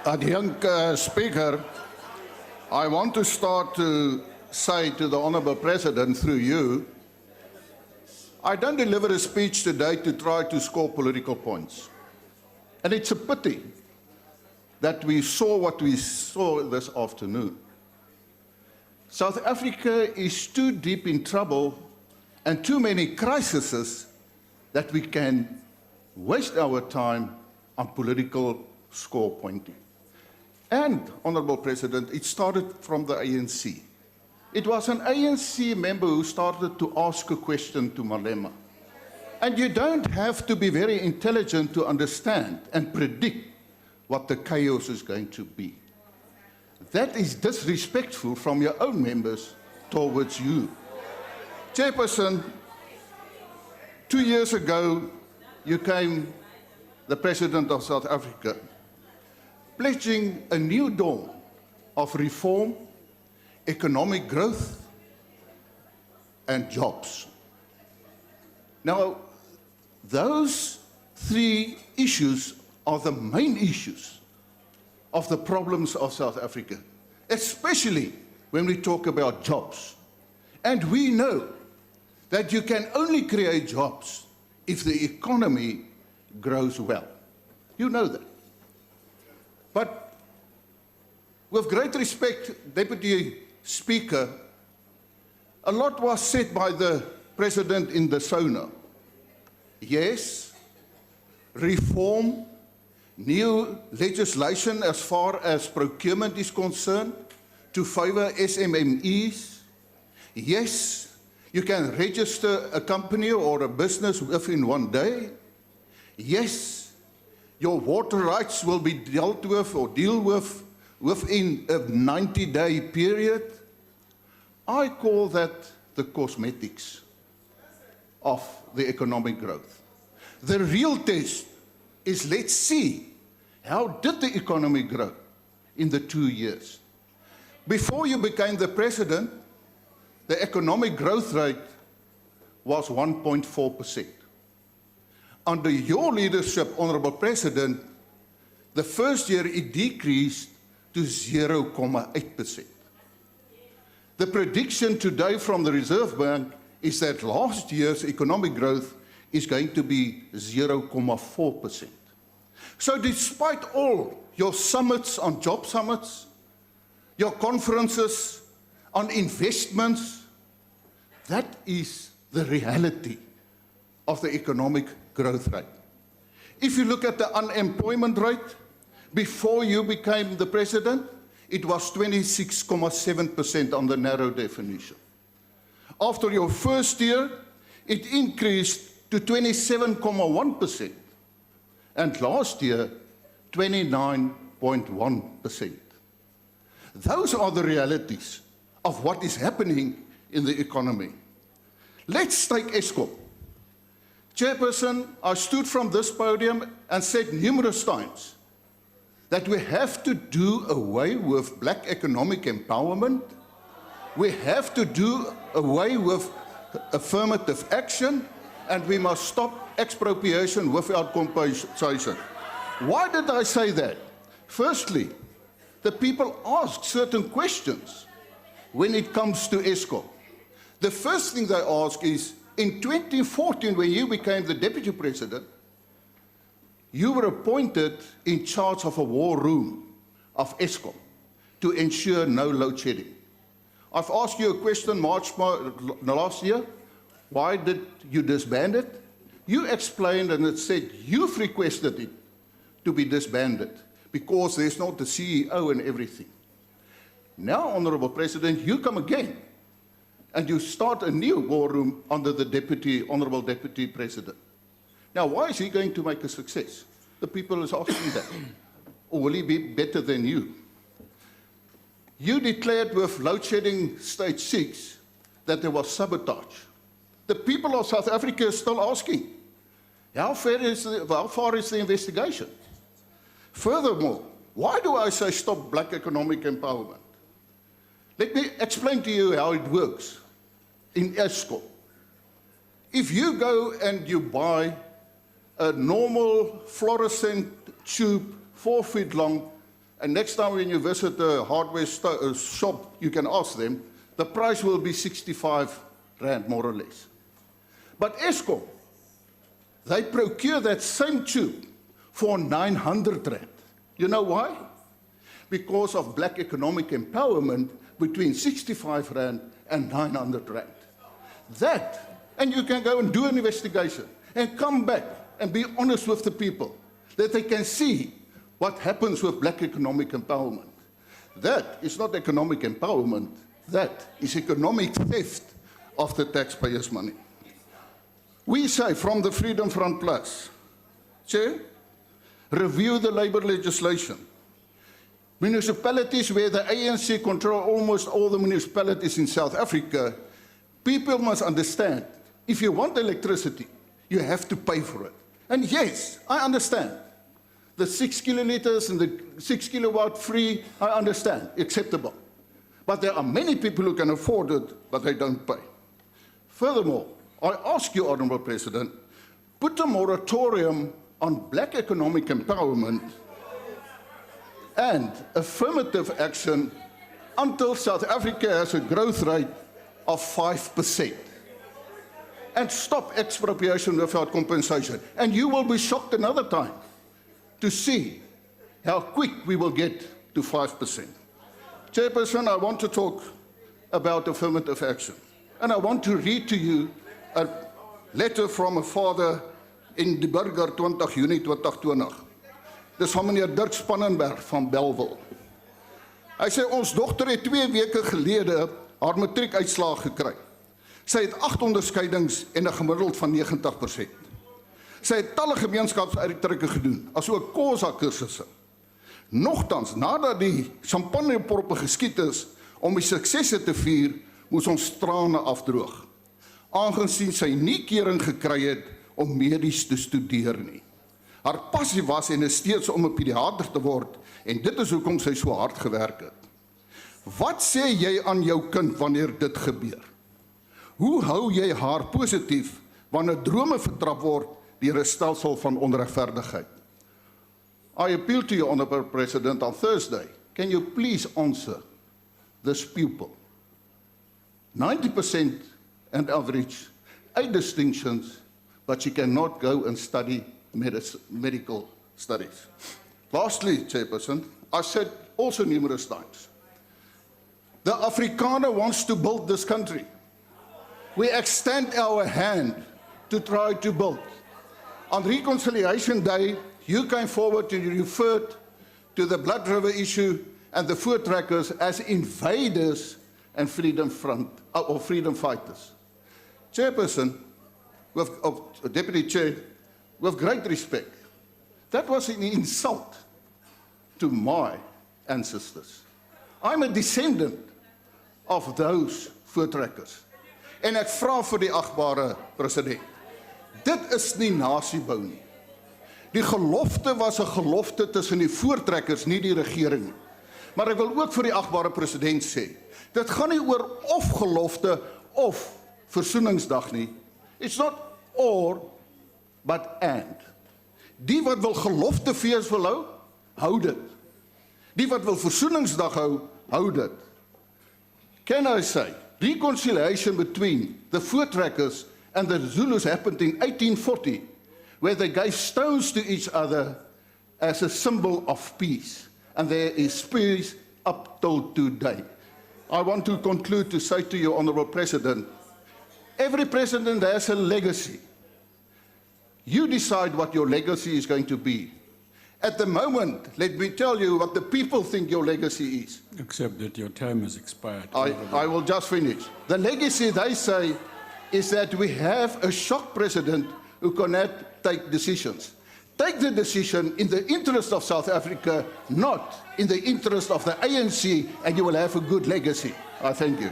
Speaker, I want to start to say to the Honourable President through you, I don't deliver a speech today to try to score political points. And it's a pity that we saw what we saw this afternoon. South Africa is too deep in trouble and too many crises that we can waste our time on political score pointing. And, Honourable President, it started from the ANC. It was an ANC member who started to ask a question to Malema. And you don't have to be very intelligent to understand and predict what the chaos is going to be. That is disrespectful from your own members towards you. Chairperson, 2 years ago, you became the President of South Africa, pledging a new dawn of reform, economic growth, and jobs. Now, those three issues are the main issues of the problems of South Africa, especially when we talk about jobs. And we know that you can only create jobs if the economy grows well. You know that. But with great respect, Deputy Speaker, a lot was said by the President in the SONA. Yes, reform, new legislation as far as procurement is concerned to favor SMMEs. Yes, you can register a company or a business within 1 day. Yes, your water rights will be dealt with or deal with within a 90-day period. I call that the cosmetics of the economic growth. The real test is, let's see, how did the economy grow in the 2 years? Before you became the President, the economic growth rate was 1.4%. Under your leadership, Honourable President, the first year it decreased to 0.8%. The prediction today from the Reserve Bank is that last year's economic growth is going to be 0.4%. So despite all your summits on job summits, your conferences on investments, that is the reality of the economic growth rate. If you look at the unemployment rate, before you became the President, it was 26.7% on the narrow definition. After your first year, it increased to 27.1%, and last year, 29.1%. Those are the realities of what is happening in the economy. Let's take Eskom. Chairperson, I stood from this podium and said numerous times that we have to do away with black economic empowerment. We have to do away with affirmative action, and we must stop expropriation without compensation. Why did I say that? Firstly, the people ask certain questions when it comes to Eskom. The first thing they ask is, in 2014, when you became the Deputy President, you were appointed in charge of a war room of Eskom to ensure no load shedding. I've asked you a question last year. Why did you disband it? You explained and it said you've requested it to be disbanded because there's not the CEO and everything. Now, Honourable President, you come again and you start a new war room under the Honourable Deputy President. Now, why is he going to make a success? The people is asking that. Or will he be better than you? You declared with load shedding stage 6 that there was sabotage. The people of South Africa are still asking, how far is the investigation? Furthermore, why do I say stop black economic empowerment? Let me explain to you how it works in Eskom. If you go and you buy a normal fluorescent tube, 4 feet long, and next time when you visit a hardware shop, you can ask them, the price will be 65 rand, more or less. But Eskom, they procure that same tube for 900 rand. You know why? Because of black economic empowerment between 65 rand and 900 rand. That, and you can go and do an investigation and come back and be honest with the people, that they can see what happens with black economic empowerment. That is not economic empowerment, that is economic theft of the taxpayers' money. We say from the Freedom Front Plus, Chair, review the labour legislation. Municipalities where the ANC control almost all the municipalities in South Africa, people must understand, if you want electricity, you have to pay for it. And yes, I understand. The 6 kiloliters and the 6 kilowatt free, I understand, acceptable. But there are many people who can afford it, but they don't pay. Furthermore, I ask you, Honourable President, put a moratorium on black economic empowerment and affirmative action until South Africa has a growth rate of 5%. And stop expropriation without compensation. And you will be shocked another time to see how quick we will get to 5%. Chairperson, I want to talk about affirmative action. And I want to read to you a letter from a father in die Burger 20 Junie 2020. Dis van meneer Dirk Spannenberg van Bellville. Hy sê ons dogter het 2 weke gelede haar matriekuitslaag gekry. Sy het 8 onderskeidings en 'n gemiddeld van 90%. Sy het talle gemeenskapsuitrekke gedoen, asook Kosa kursusse. Nogtans, nadat die champagneproppe geskiet is om die suksesse te vier, moes ons trane afdroog. Aangesien sy nie kering gekry het om medies te studeer nie. Haar passie was en is steeds om 'n pediater te word, en dit is hoekom sy so hard gewerk het. Wat sê jy aan jou kind wanneer dit gebeur? Hoe hou jy haar positief wanneer drome vertrap word deur 'n stelsel van onregverdigheid? I appeal to you, Honourable President, on Thursday. Can you please answer this pupil? 90% and average, 8 distinctions, but she cannot go and study medical studies. Lastly, Chairperson, I said also numerous times, the Afrikaner wants to build this country. We extend our hand to try to build. On Reconciliation Day, you came forward and you referred to the Blood River issue and the voortrekkers as invaders and freedom front or freedom fighters. Chairperson, Deputy Chair, with great respect, that was an insult to my ancestors. I'm a descendant of those voortrekkers. En ek vra vir die agbare president, dit is nie nasiebou nie. Die gelofte was 'n gelofte tussen die voortrekkers, nie die regering nie. Maar ek wil ook vir die agbare president sê, dit gaan nie oor of gelofte of versoeningsdag nie. It's not or, but and. Die wat wil geloftefees wil hou, hou dit. Die wat wil versoeningsdag hou, hou dit. Can I say, reconciliation between the voortrekkers and the Zulus happened in 1840, where they gave stones to each other as a symbol of peace. And there is peace up till today. I want to conclude to say to you, Honourable President, every president has a legacy. You decide what your legacy is going to be. At the moment, let me tell you what the people think your legacy is. Except that your time has expired. I will just finish. The legacy, they say, is that we have a shock president who cannot take decisions. Take the decision in the interest of South Africa, not in the interest of the ANC, and you will have a good legacy. I thank you.